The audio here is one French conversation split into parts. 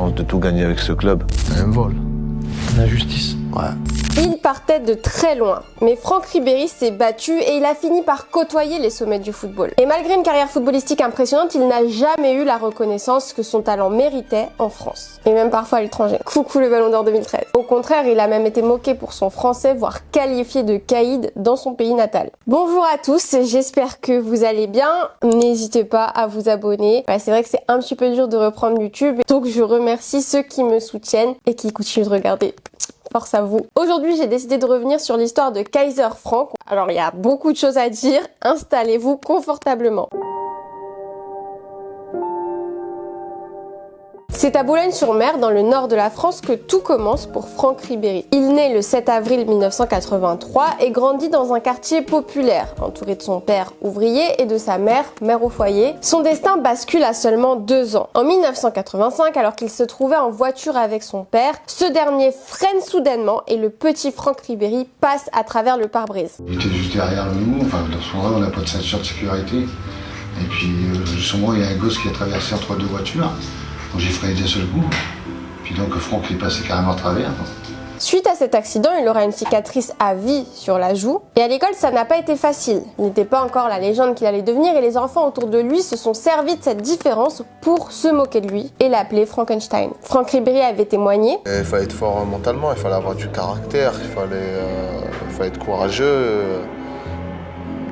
chance de tout gagner avec ce club. C'est un vol. L'injustice. Ouais. Il partait de très loin, mais Franck Ribéry s'est battu et il a fini par côtoyer les sommets du football. Et malgré une carrière footballistique impressionnante, il n'a jamais eu la reconnaissance que son talent méritait en France. Et même parfois à l'étranger. Coucou le Ballon d'Or 2013. Au contraire, il a même été moqué pour son français, voire qualifié de caïd dans son pays natal. Bonjour à tous, j'espère que vous allez bien. N'hésitez pas à vous abonner. C'est vrai que c'est un petit peu dur de reprendre YouTube, donc je remercie ceux qui me soutiennent et qui continuent de regarder. Force à vous. Aujourd'hui, j'ai décidé de revenir sur l'histoire de Kaiser Frank. Alors, il y a beaucoup de choses à dire. Installez-vous confortablement. C'est à Boulogne-sur-Mer, dans le nord de la France, que tout commence pour Franck Ribéry. Il naît le 7 avril 1983 et grandit dans un quartier populaire, entouré de son père ouvrier et de sa mère au foyer. Son destin bascule à seulement 2 ans. En 1985, alors qu'il se trouvait en voiture avec son père, ce dernier freine soudainement et le petit Franck Ribéry passe à travers le pare-brise. Il était juste derrière nous, enfin dans ce moment-là on n'a pas de ceinture de sécurité. Et puis justement il y a un gosse qui a traversé entre deux voitures. Donc j'ai frayé d'un seul coup, puis donc Franck est passé carrément à travers. Suite à cet accident, il aura une cicatrice à vie sur la joue. Et à l'école, ça n'a pas été facile. Il n'était pas encore la légende qu'il allait devenir et les enfants autour de lui se sont servis de cette différence pour se moquer de lui et l'appeler Frankenstein. Franck Ribéry avait témoigné. Il fallait être fort mentalement, il fallait avoir du caractère, il fallait être courageux.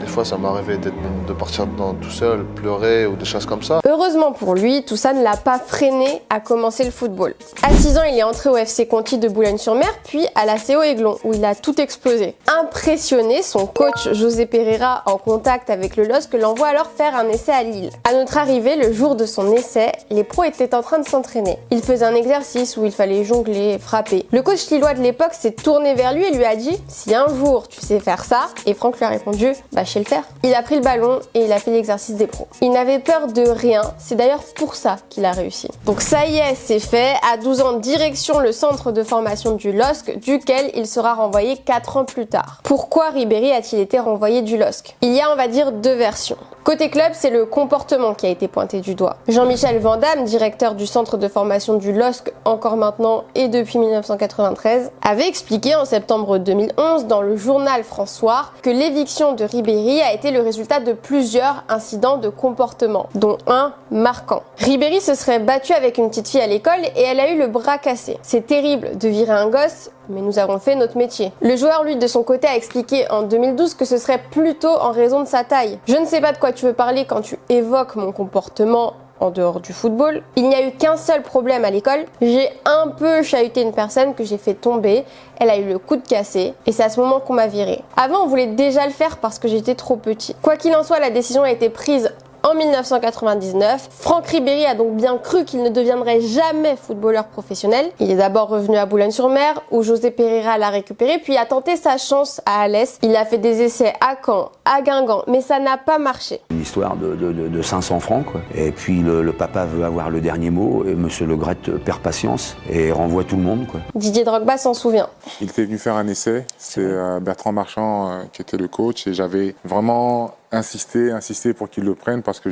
Des fois, ça m'arrivait de partir tout seul, pleurer ou des choses comme ça. Heureusement pour lui, tout ça ne l'a pas freiné à commencer le football. À 6 ans, il est entré au FC Conti de Boulogne-sur-Mer, puis à la CO Aiglon, où il a tout explosé. Impressionné, son coach José Pereira, en contact avec le LOSC, l'envoie alors faire un essai à Lille. À notre arrivée, le jour de son essai, les pros étaient en train de s'entraîner. Il faisait un exercice où il fallait jongler et frapper. Le coach lillois de l'époque s'est tourné vers lui et lui a dit « Si un jour tu sais faire ça », et Franck lui a répondu « Bah, je sais le faire ». Il a pris le ballon et il a fait l'exercice des pros. Il n'avait peur de rien, c'est d'ailleurs pour ça qu'il a réussi. Donc ça y est, c'est fait. À 12 ans, direction le centre de formation du LOSC, duquel il sera renvoyé 4 ans plus tard. Pourquoi Ribéry a-t-il été renvoyé du LOSC? Il y a, on va dire, 2 versions. Côté club, c'est le comportement qui a été pointé du doigt. Jean-Michel Vandamme, directeur du centre de formation du LOSC, encore maintenant et depuis 1993, avait expliqué en septembre 2011 dans le journal François que l'éviction de Ribéry a été le résultat de plusieurs incidents de comportement, dont un marquant. Ribéry se serait battu avec une petite fille à l'école et elle a eu le bras cassé. C'est terrible de virer un gosse, mais nous avons fait notre métier. Le joueur, lui, de son côté, a expliqué en 2012 que ce serait plutôt en raison de sa taille. Je ne sais pas de quoi tu veux parler quand tu évoques mon comportement en dehors du football. Il n'y a eu qu'un seul problème à l'école. J'ai un peu chahuté une personne que j'ai fait tomber. Elle a eu le coude cassé et c'est à ce moment qu'on m'a viré. Avant, on voulait déjà le faire parce que j'étais trop petit. Quoi qu'il en soit, la décision a été prise en 1999. Franck Ribéry a donc bien cru qu'il ne deviendrait jamais footballeur professionnel. Il est d'abord revenu à Boulogne-sur-Mer où José Pereira l'a récupéré, puis a tenté sa chance à Alès. Il a fait des essais à Caen, à Guingamp, mais ça n'a pas marché. Une histoire de 500 francs, quoi. Et puis le papa veut avoir le dernier mot, et monsieur Le Gret perd patience et renvoie tout le monde, quoi. Didier Drogba s'en souvient. Il était venu faire un essai, c'est Bertrand Marchand qui était le coach et j'avais vraiment insisté pour qu'il le prenne parce que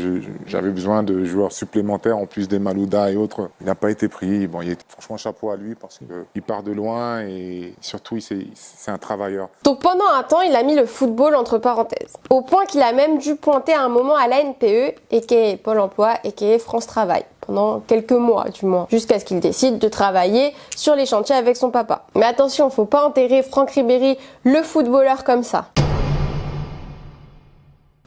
j'avais besoin de joueurs supplémentaires en plus des Malouda et autres. Il n'a pas été pris. Bon, franchement, chapeau à lui parce qu'il part de loin et surtout, c'est un travailleur. Donc pendant un temps, il a mis le football entre parenthèses. Au point qu'il a même dû pointer à un moment à l'ANPE, aka Pôle emploi, aka France Travail. Pendant quelques mois du moins, jusqu'à ce qu'il décide de travailler sur les chantiers avec son papa. Mais attention, faut pas enterrer Franck Ribéry, le footballeur, comme ça.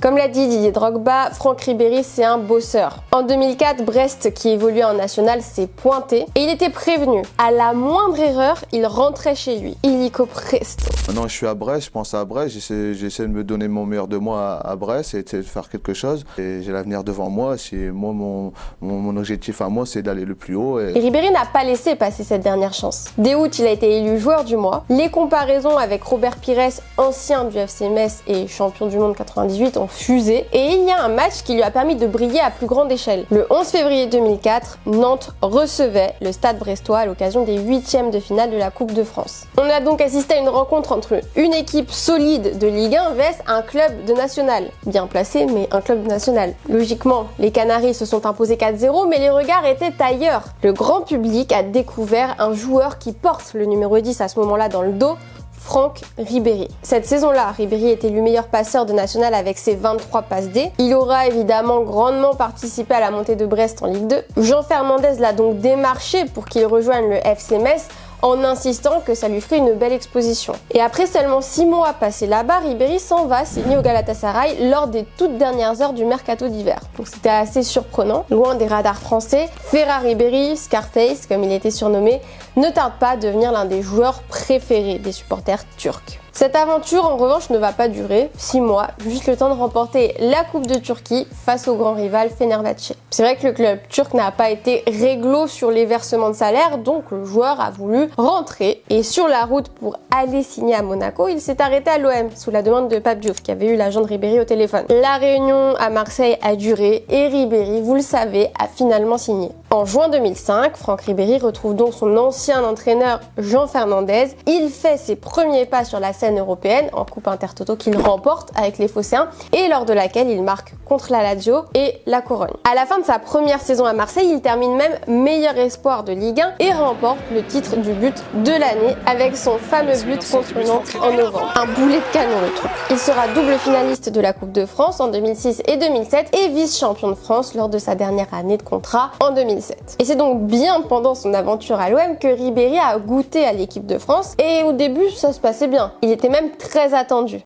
Comme l'a dit Didier Drogba, Franck Ribéry c'est un bosseur. En 2004, Brest, qui évoluait en national, s'est pointé et il était prévenu. À la moindre erreur, il rentrait chez lui. Illico presto. Maintenant je suis à Brest, je pense à Brest, j'essaie de me donner mon meilleur de moi à Brest et de faire quelque chose. Et j'ai l'avenir devant moi, mon objectif à moi c'est d'aller le plus haut. Et Ribéry n'a pas laissé passer cette dernière chance. Dès août, il a été élu joueur du mois. Les comparaisons avec Robert Pires, ancien du FC Metz et champion du monde 98, ont fusée et il y a un match qui lui a permis de briller à plus grande échelle. Le 11 février 2004, Nantes recevait le Stade brestois à l'occasion des 8e de finale de la Coupe de France. On a donc assisté à une rencontre entre une équipe solide de Ligue 1 vs un club de national. Bien placé, mais un club national. Logiquement, les Canaries se sont imposés 4-0, mais les regards étaient ailleurs. Le grand public a découvert un joueur qui porte le numéro 10 à ce moment-là dans le dos, Franck Ribéry. Cette saison-là, Ribéry est élu meilleur passeur de national avec ses 23 passes D. Il aura évidemment grandement participé à la montée de Brest en Ligue 2. Jean Fernandez l'a donc démarché pour qu'il rejoigne le FC Metz en insistant que ça lui ferait une belle exposition. Et après seulement 6 mois passés là-bas, Ribéry s'en va signer au Galatasaray lors des toutes dernières heures du mercato d'hiver. Donc c'était assez surprenant. Loin des radars français, Ferrar Ribéry, Scarface comme il était surnommé, ne tarde pas à devenir l'un des joueurs préférés des supporters turcs. Cette aventure en revanche ne va pas durer 6 mois, juste le temps de remporter la Coupe de Turquie face au grand rival Fenerbahçe. C'est vrai que le club turc n'a pas été réglo sur les versements de salaire, donc le joueur a voulu rentrer et sur la route pour aller signer à Monaco, il s'est arrêté à l'OM sous la demande de Pape Diouf qui avait eu l'agent de Ribéry au téléphone. La réunion à Marseille a duré et Ribéry, vous le savez, a finalement signé. En juin 2005, Franck Ribéry retrouve donc son ancien entraîneur Jean Fernandez. Il fait ses premiers pas sur la scène européenne en Coupe Intertoto qu'il remporte avec les Phocéens et lors de laquelle il marque contre la Lazio et la Corogne. À la fin de sa première saison à Marseille, il termine même meilleur espoir de Ligue 1 et remporte le titre du but de l'année avec son fameux but contre Nantes en novembre. Un boulet de canon le truc. Il sera double finaliste de la Coupe de France en 2006 et 2007 et vice-champion de France lors de sa dernière année de contrat en 2007. Et c'est donc bien pendant son aventure à l'OM que Ribéry a goûté à l'équipe de France et au début ça se passait bien. Il était même très attendu.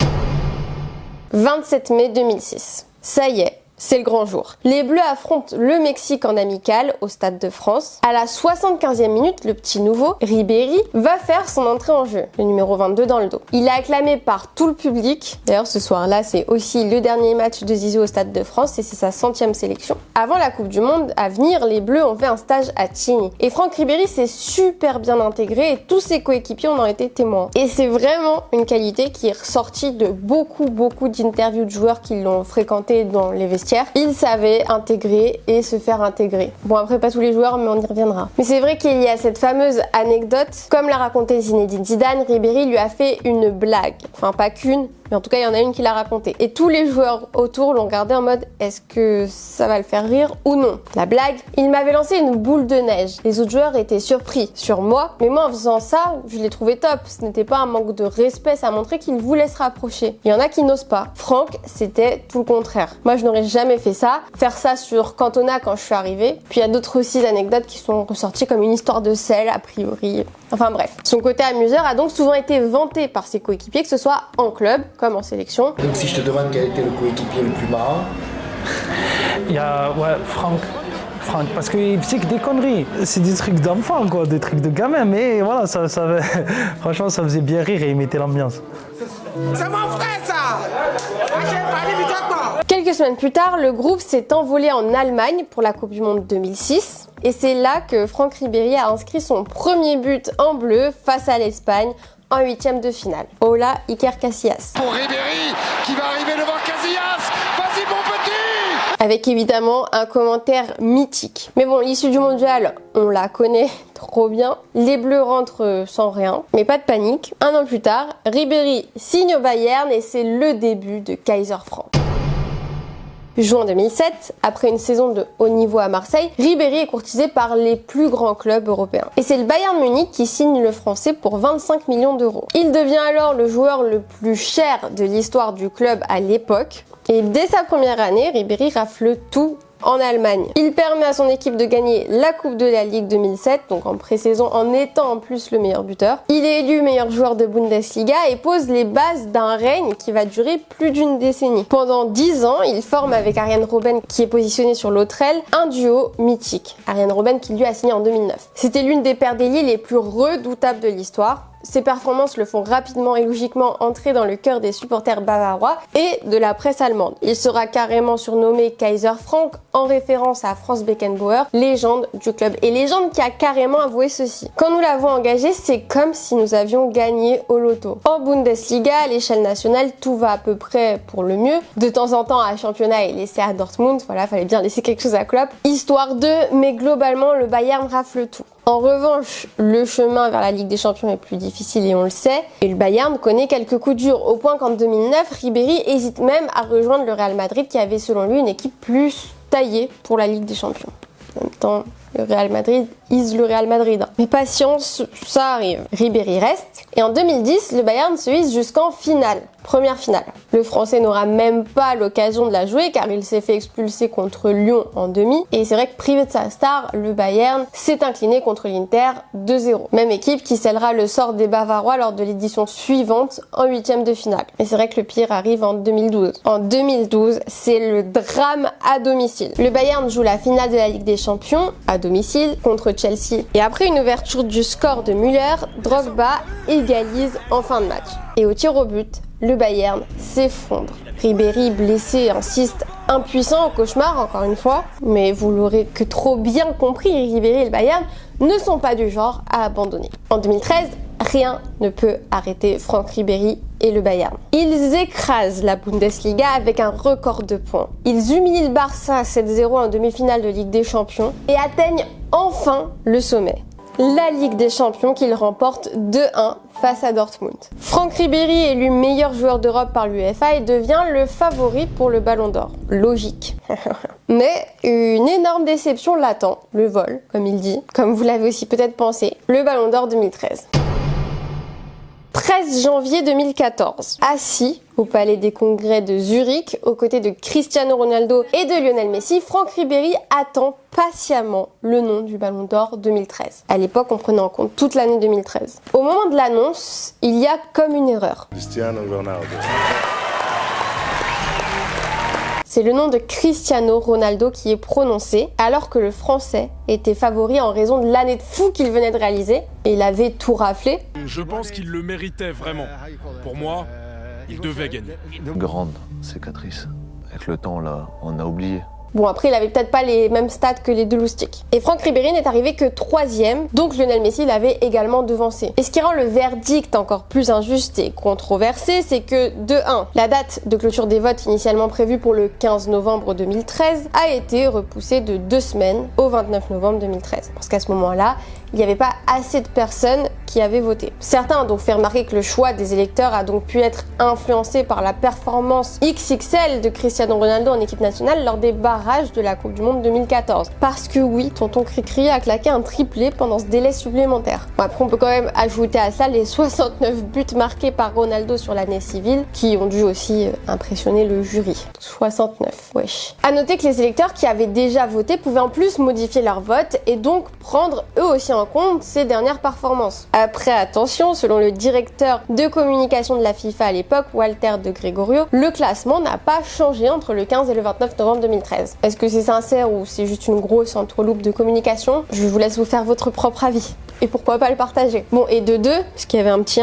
27 mai 2006. Ça y est, c'est le grand jour. Les Bleus affrontent le Mexique en amical au Stade de France. À la 75e minute, le petit nouveau, Ribéry, va faire son entrée en jeu, le numéro 22 dans le dos. Il est acclamé par tout le public. D'ailleurs, ce soir-là, c'est aussi le dernier match de Zizou au Stade de France et c'est sa 100e sélection. Avant la Coupe du Monde à venir, les Bleus ont fait un stage à Tigny. Et Franck Ribéry s'est super bien intégré et tous ses coéquipiers en ont été témoins. Et c'est vraiment une qualité qui est ressortie de beaucoup d'interviews de joueurs qui l'ont fréquenté dans les vestiaires. Il savait intégrer et se faire intégrer. Bon, après pas tous les joueurs, mais on y reviendra. Mais c'est vrai qu'il y a cette fameuse anecdote. Comme l'a raconté Zinedine Zidane, Ribéry lui a fait une blague. Enfin, pas qu'une, mais en tout cas, il y en a une qui l'a raconté. Et tous les joueurs autour l'ont regardé en mode « Est-ce que ça va le faire rire ou non ?» La blague, il m'avait lancé une boule de neige. Les autres joueurs étaient surpris sur moi, mais moi en faisant ça, je l'ai trouvé top. Ce n'était pas un manque de respect, ça montrait qu'il voulait se rapprocher. Il y en a qui n'osent pas. Franck, c'était tout le contraire. Moi, je n'aurais jamais fait ça. Faire ça sur Cantona quand je suis arrivée. Puis il y a d'autres aussi anecdotes qui sont ressorties comme une histoire de sel, a priori. Enfin bref. Son côté amuseur a donc souvent été vanté par ses coéquipiers, que ce soit en club comme en sélection. Donc si je te demande quel était le coéquipier le plus marrant? Il y a Franck, parce qu'il fait que des conneries. C'est des trucs d'enfant, quoi, des trucs de gamin, mais voilà, franchement, ça faisait bien rire et il mettait l'ambiance. C'est mon frère, ça! Quelques semaines plus tard, le groupe s'est envolé en Allemagne pour la Coupe du Monde 2006. Et c'est là que Franck Ribéry a inscrit son premier but en bleu face à l'Espagne en 8e de finale. Hola Iker Casillas. Pour Ribéry qui va arriver devant Casillas. Vas-y mon petit! Avec évidemment un commentaire mythique. Mais bon, l'issue du mondial, on la connaît trop bien. Les Bleus rentrent sans rien, mais pas de panique. Un an plus tard, Ribéry signe au Bayern et c'est le début de Kaiser Frank. Juin 2007, après une saison de haut niveau à Marseille, Ribéry est courtisé par les plus grands clubs européens. Et c'est le Bayern Munich qui signe le Français pour 25 millions d'euros. Il devient alors le joueur le plus cher de l'histoire du club à l'époque. Et dès sa première année, Ribéry rafle tout en Allemagne. Il permet à son équipe de gagner la Coupe de la Ligue 2007, donc en pré-saison, en étant en plus le meilleur buteur. Il est élu meilleur joueur de Bundesliga et pose les bases d'un règne qui va durer plus d'une décennie. Pendant 10 ans, il forme avec Arjen Robben, qui est positionné sur l'autre aile, un duo mythique. Arjen Robben qui lui a signé en 2009. C'était l'une des paires d'ailiers les plus redoutables de l'histoire. Ses performances le font rapidement et logiquement entrer dans le cœur des supporters bavarois et de la presse allemande. Il sera carrément surnommé Kaiser Frank en référence à Franz Beckenbauer, légende du club, et légende qui a carrément avoué ceci. Quand nous l'avons engagé, c'est comme si nous avions gagné au loto. En Bundesliga, à l'échelle nationale, tout va à peu près pour le mieux. De temps en temps, un championnat est laissé à Dortmund, voilà, fallait bien laisser quelque chose à Klopp, histoire de, mais globalement, le Bayern rafle tout. En revanche, le chemin vers la Ligue des Champions est plus difficile et on le sait, et le Bayern connaît quelques coups durs, au point qu'en 2009, Ribéry hésite même à rejoindre le Real Madrid qui avait selon lui une équipe plus taillée pour la Ligue des Champions. En même temps, le Real Madrid is le Real Madrid. Mais patience, ça arrive. Ribéry reste, et en 2010, le Bayern se hisse jusqu'en finale. Première finale. Le Français n'aura même pas l'occasion de la jouer car il s'est fait expulser contre Lyon en demi. Et c'est vrai que privé de sa star, le Bayern s'est incliné contre l'Inter 2-0. Même équipe qui scellera le sort des Bavarois lors de l'édition suivante en huitième de finale. Et c'est vrai que le pire arrive en 2012. En 2012, c'est le drame à domicile. Le Bayern joue la finale de la Ligue des Champions à domicile contre Chelsea. Et après une ouverture du score de Müller, Drogba égalise en fin de match. Et au tir au but, le Bayern s'effondre. Ribéry, blessé, insiste, impuissant au cauchemar encore une fois. Mais vous l'aurez que trop bien compris, Ribéry et le Bayern ne sont pas du genre à abandonner. En 2013, rien ne peut arrêter Franck Ribéry et le Bayern. Ils écrasent la Bundesliga avec un record de points. Ils humilient le Barça 7-0 en demi-finale de Ligue des Champions et atteignent enfin le sommet. La Ligue des Champions qu'ils remportent 2-1 face à Dortmund. Franck Ribéry est élu meilleur joueur d'Europe par l'UEFA et devient le favori pour le Ballon d'Or. Logique. Mais une énorme déception l'attend, le vol, comme il dit, comme vous l'avez aussi peut-être pensé, le Ballon d'Or 2013. 13 janvier 2014, assis au Palais des Congrès de Zurich, aux côtés de Cristiano Ronaldo et de Lionel Messi, Franck Ribéry attend patiemment le nom du Ballon d'Or 2013. À l'époque, on prenait en compte toute l'année 2013. Au moment de l'annonce, il y a comme une erreur. Cristiano Ronaldo. C'est le nom de Cristiano Ronaldo qui est prononcé, alors que le Français était favori en raison de l'année de fou qu'il venait de réaliser. Et il avait tout raflé. Je pense qu'il le méritait vraiment. Pour moi, il devait gagner. Grande cicatrice. Avec le temps, là, on a oublié. Bon, après, il avait peut-être pas les mêmes stats que les deux loustiques. Et Franck Ribéry n'est arrivé que 3e, donc Lionel Messi l'avait également devancé. Et ce qui rend le verdict encore plus injuste et controversé, c'est que, de 1, la date de clôture des votes initialement prévue pour le 15 novembre 2013 a été repoussée de 2 semaines au 29 novembre 2013. Parce qu'à ce moment-là, il n'y avait pas assez de personnes qui avaient voté. Certains ont donc fait remarquer que le choix des électeurs a donc pu être influencé par la performance XXL de Cristiano Ronaldo en équipe nationale lors des barrages de la Coupe du Monde 2014. Parce que oui, tonton Cricri a claqué un triplé pendant ce délai supplémentaire. Bon, après, on peut quand même ajouter à cela les 69 buts marqués par Ronaldo sur l'année civile qui ont dû aussi impressionner le jury. 69, wesh. À noter que les électeurs qui avaient déjà voté pouvaient en plus modifier leur vote et donc prendre eux aussi en compte ces dernières performances. Après, attention, selon le directeur de communication de la FIFA à l'époque, Walter de Gregorio, le classement n'a pas changé entre le 15 et le 29 novembre 2013. Est-ce que c'est sincère ou c'est juste une grosse entourloupe de communication? Je vous laisse vous faire votre propre avis. Et pourquoi pas le partager. Bon, et de 2, parce qu'il y avait un petit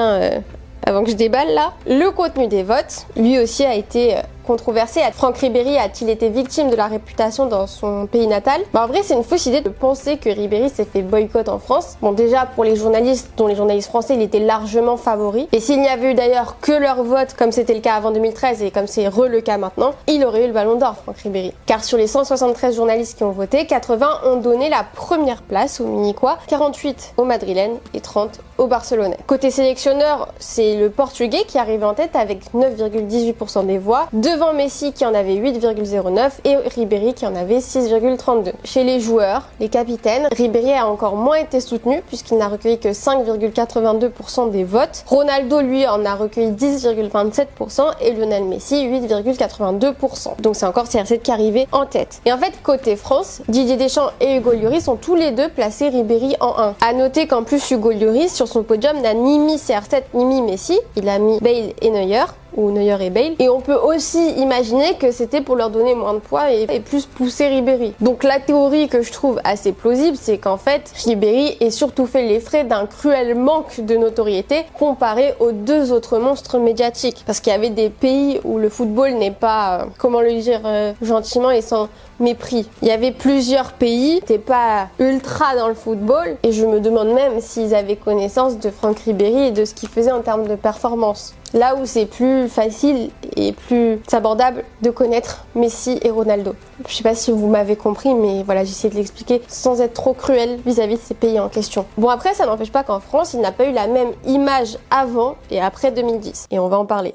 avant que je déballe là, le contenu des votes, lui aussi a été controversé. Franck Ribéry a-t-il été victime de la réputation dans son pays natal? En vrai, c'est une fausse idée de penser que Ribéry s'est fait boycott en France. Bon, déjà, pour les journalistes, dont les journalistes français, il était largement favori. Et s'il n'y avait eu d'ailleurs que leur vote, comme c'était le cas avant 2013 et comme c'est le cas maintenant, il aurait eu le Ballon d'Or, Franck Ribéry. Car sur les 173 journalistes qui ont voté, 80 ont donné la première place aux Munichois, 48 aux Madrilènes et 30 aux Barcelonais. Côté sélectionneur, c'est le Portugais qui arrive en tête avec 9,18% des voix, devant Messi qui en avait 8,09 et Ribéry qui en avait 6,32. Chez les joueurs, les capitaines, Ribéry a encore moins été soutenu puisqu'il n'a recueilli que 5,82% des votes. Ronaldo, lui, en a recueilli 10,27% et Lionel Messi 8,82%. Donc c'est encore CR7 qui est arrivé en tête. Et en fait, côté France, Didier Deschamps et Hugo Lloris ont tous les deux placé Ribéry en 1. A noter qu'en plus, Hugo Lloris, sur son podium, n'a ni mis CR7 ni mis Messi. Il a mis Bale et Neuer. ou Neuer et Bale. Et on peut aussi imaginer que c'était pour leur donner moins de poids et plus pousser Ribéry. Donc la théorie que je trouve assez plausible, c'est qu'en fait, Ribéry ait surtout fait les frais d'un cruel manque de notoriété comparé aux deux autres monstres médiatiques. Parce qu'il y avait des pays où le football n'est pas, comment le dire gentiment et sans mépris. Il y avait plusieurs pays qui n'étaient pas ultra dans le football et je me demande même s'ils avaient connaissance de Franck Ribéry et de ce qu'il faisait en termes de performance. Là où c'est plus facile et plus abordable de connaître Messi et Ronaldo. Je sais pas si vous m'avez compris, mais voilà, j'ai essayé de l'expliquer sans être trop cruel vis-à-vis de ces pays en question. Bon, après, ça n'empêche pas qu'en France, il n'a pas eu la même image avant et après 2010. Et on va en parler.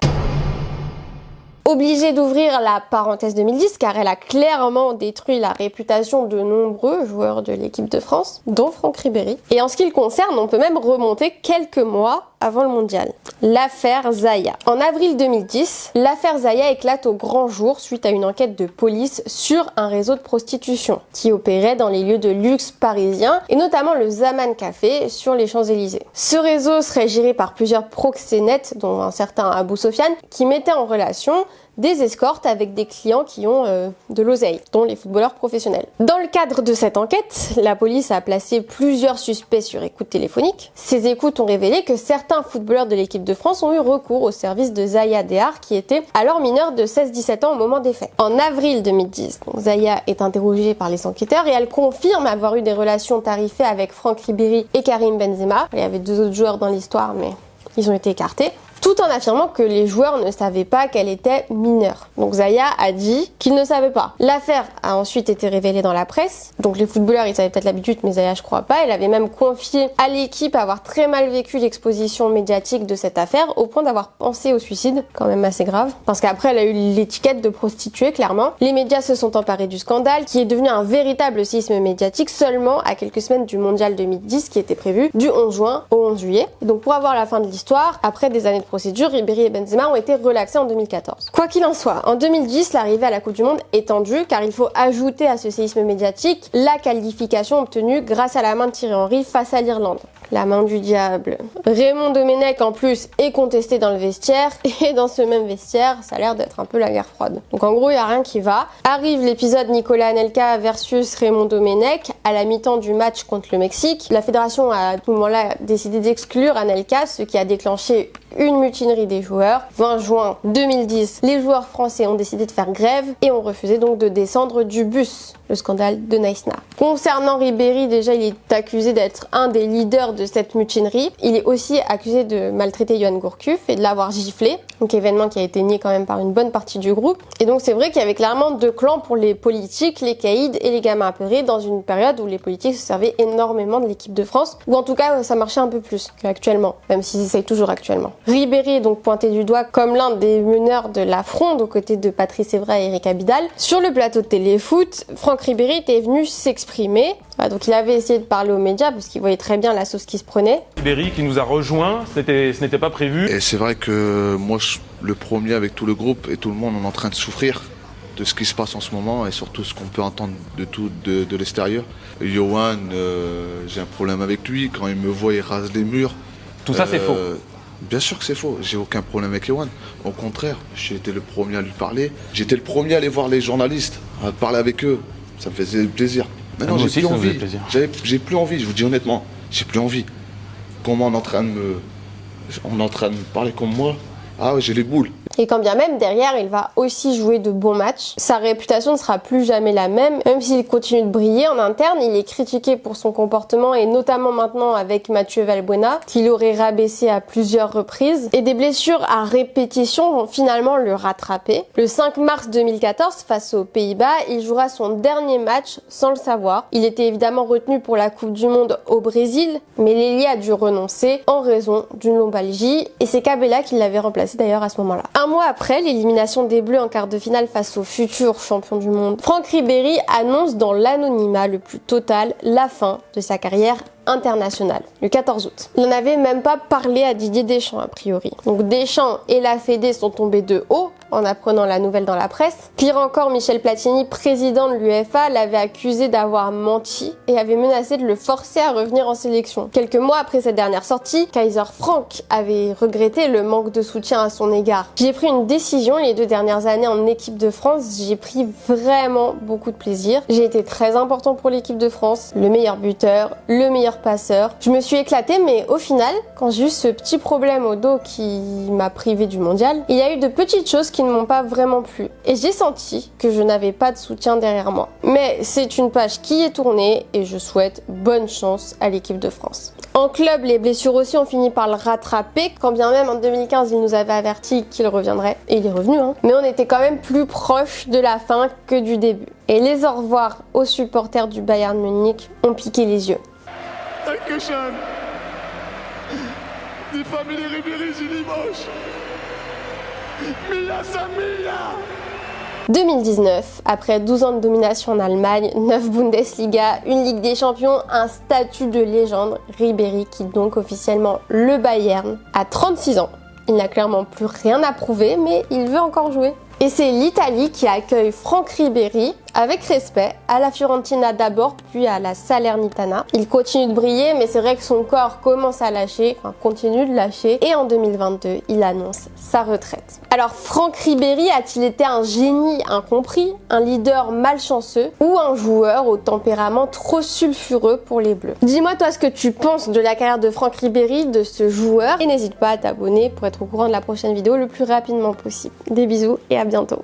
Obligée d'ouvrir la parenthèse 2010 car elle a clairement détruit la réputation de nombreux joueurs de l'équipe de France, dont Franck Ribéry. Et en ce qui le concerne, on peut même remonter quelques mois avant le mondial. L'affaire Zaya. En avril 2010, l'affaire Zaya éclate au grand jour suite à une enquête de police sur un réseau de prostitution qui opérait dans les lieux de luxe parisiens et notamment le Zaman Café sur les Champs-Élysées. Ce réseau serait géré par plusieurs proxénètes, dont un certain Abou Sofiane, qui mettaient en relation des escortes avec des clients qui ont de l'oseille, dont les footballeurs professionnels. Dans le cadre de cette enquête, la police a placé plusieurs suspects sur écoute téléphonique. Ces écoutes ont révélé que certains footballeurs de l'équipe de France ont eu recours au service de Zaya Dehar, qui était alors mineur de 16-17 ans au moment des faits. En avril 2010, Zaya est interrogée par les enquêteurs et elle confirme avoir eu des relations tarifées avec Franck Ribéry et Karim Benzema. Il y avait deux autres joueurs dans l'histoire, mais ils ont été écartés, tout en affirmant que les joueurs ne savaient pas qu'elle était mineure. Donc Zaya a dit qu'il ne savait pas. L'affaire a ensuite été révélée dans la presse, donc les footballeurs ils avaient peut-être l'habitude, mais Zaya je crois pas. Elle avait même confié à l'équipe avoir très mal vécu l'exposition médiatique de cette affaire, au point d'avoir pensé au suicide, quand même assez grave, parce qu'après elle a eu l'étiquette de prostituée clairement. Les médias se sont emparés du scandale, qui est devenu un véritable séisme médiatique seulement à quelques semaines du mondial 2010 qui était prévu du 11 juin au 11 juillet. Et donc pour avoir la fin de l'histoire, après des années de procédure, Ribéry et Benzema ont été relaxés en 2014. Quoi qu'il en soit, en 2010, l'arrivée à la Coupe du Monde est tendue car il faut ajouter à ce séisme médiatique la qualification obtenue grâce à la main de Thierry Henry face à l'Irlande. La main du diable. Raymond Domenech en plus est contesté dans le vestiaire et dans ce même vestiaire, ça a l'air d'être un peu la guerre froide. Donc en gros, il n'y a rien qui va. Arrive l'épisode Nicolas Anelka versus Raymond Domenech à la mi-temps du match contre le Mexique. La fédération a à ce moment-là décidé d'exclure Anelka, ce qui a déclenché une mutinerie des joueurs. 20 juin 2010, les joueurs français ont décidé de faire grève et ont refusé donc de descendre du bus. Le scandale de Naïsna. Concernant Ribéry, déjà il est accusé d'être un des leaders de cette mutinerie. Il est aussi accusé de maltraiter Yoann Gourcuff et de l'avoir giflé. Donc événement qui a été nié quand même par une bonne partie du groupe. Et donc c'est vrai qu'il y avait clairement deux clans pour les politiques, les caïds et les gamins apeurés dans une période où les politiques se servaient énormément de l'équipe de France. Ou en tout cas ça marchait un peu plus qu'actuellement, même s'ils essayent toujours actuellement. Ribéry est donc pointé du doigt comme l'un des meneurs de la fronde aux côtés de Patrice Evra et Eric Abidal. Sur le plateau de Téléfoot, Franck Ribéry était venu s'exprimer. Donc il avait essayé de parler aux médias parce qu'il voyait très bien la sauce qui se prenait. Ribéry qui nous a rejoints, ce n'était pas prévu. Et c'est vrai que moi, le premier avec tout le groupe et tout le monde, on est en train de souffrir de ce qui se passe en ce moment et surtout ce qu'on peut entendre de l'extérieur. Yoann, j'ai un problème avec lui. Quand il me voit, il rase les murs. Tout ça, c'est faux. Bien sûr que c'est faux, j'ai aucun problème avec Yoann. Au contraire, j'ai été le premier à lui parler. J'étais le premier à aller voir les journalistes, à parler avec eux. Ça me faisait plaisir. Maintenant, j'ai plus envie. J'ai plus envie, je vous dis honnêtement. J'ai plus envie. Comment on est en train de me parler comme moi. Ah ouais, j'ai les boules. Et quand bien même, derrière, il va aussi jouer de bons matchs. Sa réputation ne sera plus jamais la même. Même s'il continue de briller en interne, il est critiqué pour son comportement et notamment maintenant avec Mathieu Valbuena, qu'il aurait rabaissé à plusieurs reprises. Et des blessures à répétition vont finalement le rattraper. Le 5 mars 2014, face aux Pays-Bas, il jouera son dernier match sans le savoir. Il était évidemment retenu pour la Coupe du Monde au Brésil, mais l'ailier a dû renoncer en raison d'une lombalgie. Et c'est Cabella qui l'avait remplacé d'ailleurs à ce moment-là. Un mois après l'élimination des Bleus en quart de finale face aux futurs champions du monde, Franck Ribéry annonce dans l'anonymat le plus total la fin de sa carrière international, le 14 août. Il n'avait même pas parlé à Didier Deschamps a priori. Donc Deschamps et la Fédé sont tombés de haut en apprenant la nouvelle dans la presse. Pire encore, Michel Platini, président de l'UEFA, l'avait accusé d'avoir menti et avait menacé de le forcer à revenir en sélection. Quelques mois après cette dernière sortie, Kaiser Frank avait regretté le manque de soutien à son égard. J'ai pris une décision les 2 dernières années en équipe de France, j'ai pris vraiment beaucoup de plaisir. J'ai été très important pour l'équipe de France, le meilleur buteur, le meilleur passeur. Je me suis éclatée, mais au final, quand j'ai eu ce petit problème au dos qui m'a privé du mondial, il y a eu de petites choses qui ne m'ont pas vraiment plu. Et j'ai senti que je n'avais pas de soutien derrière moi. Mais c'est une page qui est tournée et je souhaite bonne chance à l'équipe de France. En club, les blessures aussi ont fini par le rattraper, quand bien même en 2015 il nous avait averti qu'il reviendrait. Et il est revenu, hein. Mais on était quand même plus proche de la fin que du début. Et les au revoir aux supporters du Bayern Munich ont piqué les yeux. Dankeschön. Die Familie Ribéry, sie lieben euch. Mia Samia. 2019, après 12 ans de domination en Allemagne, 9 Bundesliga, une Ligue des Champions, un statut de légende, Ribéry quitte donc officiellement le Bayern à 36 ans. Il n'a clairement plus rien à prouver, mais il veut encore jouer. Et c'est l'Italie qui accueille Franck Ribéry avec respect, à la Fiorentina d'abord, puis à la Salernitana. Il continue de briller, mais c'est vrai que son corps commence à lâcher, enfin continue de lâcher, et en 2022, il annonce sa retraite. Alors Franck Ribéry a-t-il été un génie incompris, un leader malchanceux, ou un joueur au tempérament trop sulfureux pour les Bleus? Dis-moi toi ce que tu penses de la carrière de Franck Ribéry, de ce joueur, et n'hésite pas à t'abonner pour être au courant de la prochaine vidéo le plus rapidement possible. Des bisous et à bientôt.